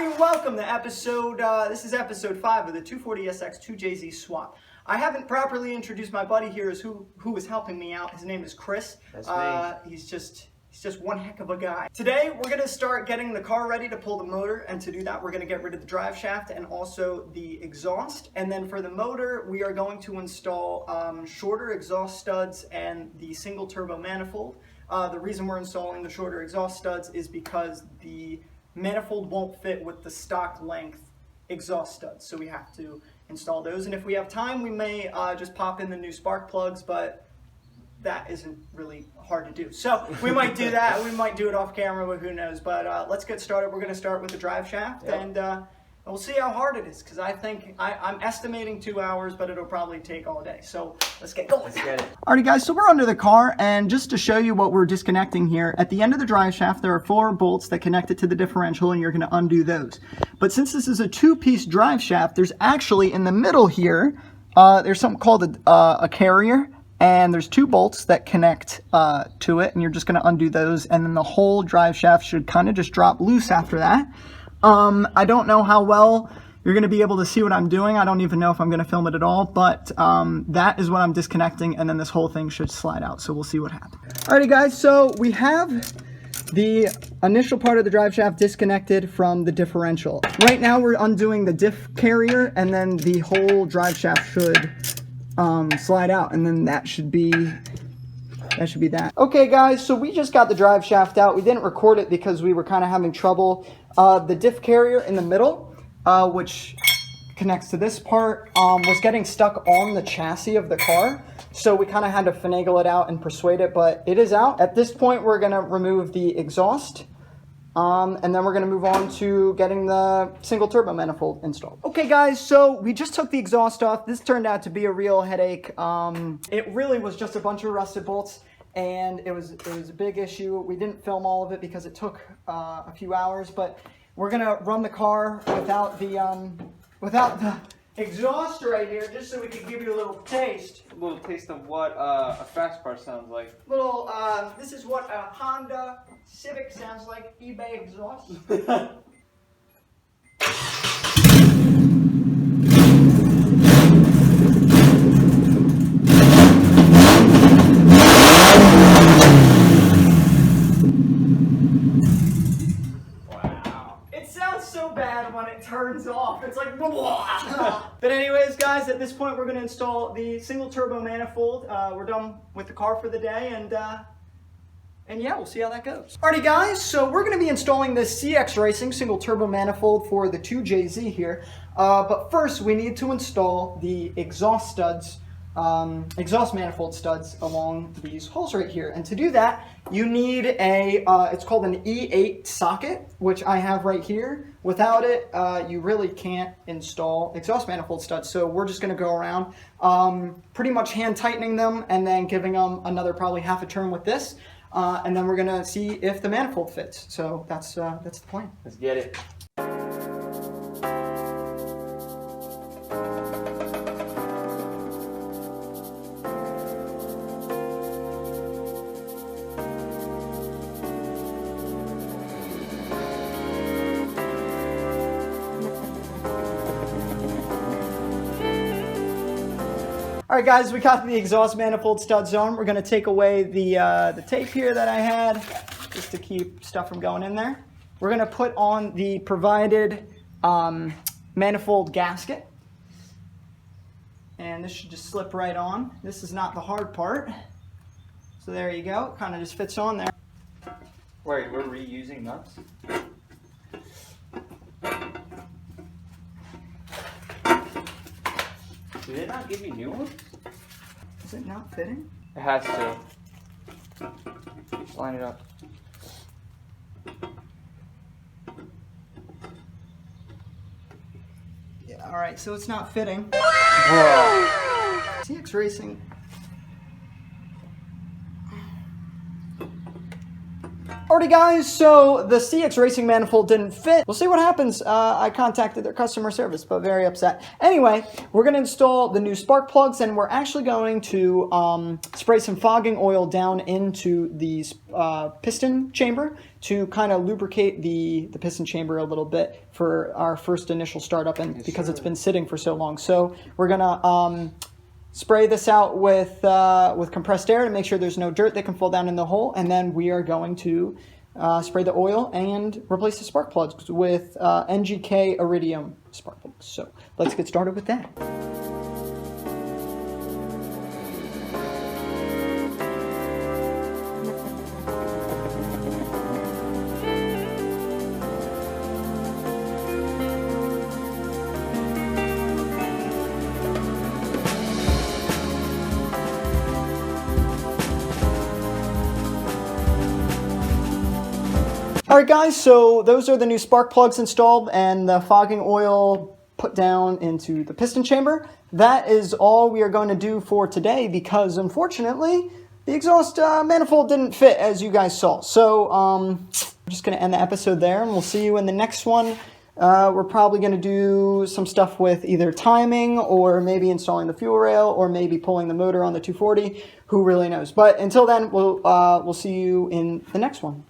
everybody, welcome to this is episode 5 of the 240SX 2JZ swap. I haven't properly introduced my buddy here as who is helping me out. His name is Chris. That's me. He's just one heck of a guy. Today we're going to start getting the car ready to pull the motor, and to do that we're going to get rid of the drive shaft and also the exhaust. And then for the motor we are going to install shorter exhaust studs and the single turbo manifold. The reason we're installing the shorter exhaust studs is because the manifold won't fit with the stock length exhaust studs, so we have to install those. And if we have time, we may just pop in the new spark plugs, but that isn't really hard to do. So we might do that. We might do it off camera, but who knows. But let's get started. We're going to start with the drive shaft, and we'll see how hard it is, because I think I'm estimating 2 hours, but it'll probably take all day. So let's get going. Let's get it. Alrighty guys, so we're under the car, and just to show you what we're disconnecting here, at the end of the drive shaft there are 4 bolts that connect it to the differential, and you're going to undo those. But since this is a 2-piece drive shaft, there's actually in the middle here, there's something called a carrier, and there's 2 bolts that connect to it, and you're just going to undo those, and then the whole drive shaft should kind of just drop loose after that. I don't know how well you're going to be able to see what I'm doing. I don't even know if I'm going to film it at all, but that is what I'm disconnecting, and then this whole thing should slide out, so we'll see what happens. Alrighty guys, so we have the initial part of the drive shaft disconnected from the differential. Right now we're undoing the diff carrier, and then the whole drive shaft should slide out, and then that should be that. Okay guys, so we just got the drive shaft out. We didn't record it because we were kind of having trouble. The diff carrier in the middle, which connects to this part, was getting stuck on the chassis of the car. So we kind of had to finagle it out and persuade it, but it is out. At this point, we're going to remove the exhaust. And then we're going to move on to getting the single turbo manifold installed. Okay guys, so we just took the exhaust off. This turned out to be a real headache. It really was just a bunch of rusted bolts, and it was a big issue. We didn't film all of it because it took a few hours, but we're going to run the car without the exhaust right here, just so we can give you a little taste. A little taste of what a fast car sounds like. This is what a Honda Civic sounds like, eBay exhaust. When it turns off, it's like blah. But anyways guys, at this point we're going to install the single turbo manifold. We're done with the car for the day, and yeah, we'll see how that goes. Alrighty guys, so we're going to be installing this cxracing single turbo manifold for the 2JZ here, but first we need to install the exhaust studs, exhaust manifold studs along these holes right here. And to do that, you need a, it's called an E8 socket, which I have right here. Without it, you really can't install exhaust manifold studs. So we're just going to go around pretty much hand tightening them, and then giving them another probably half a turn with this. And then we're going to see if the manifold fits. So that's the plan. Let's get it. Alright guys, we got the exhaust manifold studs on. We're going to take away the tape here that I had, just to keep stuff from going in there. We're going to put on the provided manifold gasket. And this should just slip right on. This is not the hard part. So there you go, it kind of just fits on there. Wait, we're reusing nuts? Did it not give me new ones? Is it not fitting? It has to. Just line it up. Yeah, alright, so it's not fitting. Whoa. cxracing. Alrighty Alrighty guys, so the cxracing manifold didn't fit. We'll see what happens. I contacted their customer service, but very upset. Anyway, we're going to install the new spark plugs, and we're actually going to spray some fogging oil down into the piston chamber to kind of lubricate the piston chamber a little bit for our first initial startup, and because it's been sitting for so long. So we're going to spray this out with compressed air to make sure there's no dirt that can fall down in the hole, and then we are going to spray the oil and replace the spark plugs with NGK Iridium spark plugs. So let's get started with that. Alright guys, so those are the new spark plugs installed and the fogging oil put down into the piston chamber. That is all we are going to do for today because unfortunately the exhaust manifold didn't fit, as you guys saw. So I'm just going to end the episode there, and we'll see you in the next one. We're probably going to do some stuff with either timing or maybe installing the fuel rail or maybe pulling the motor on the 240. Who really knows? But until then, we'll see you in the next one.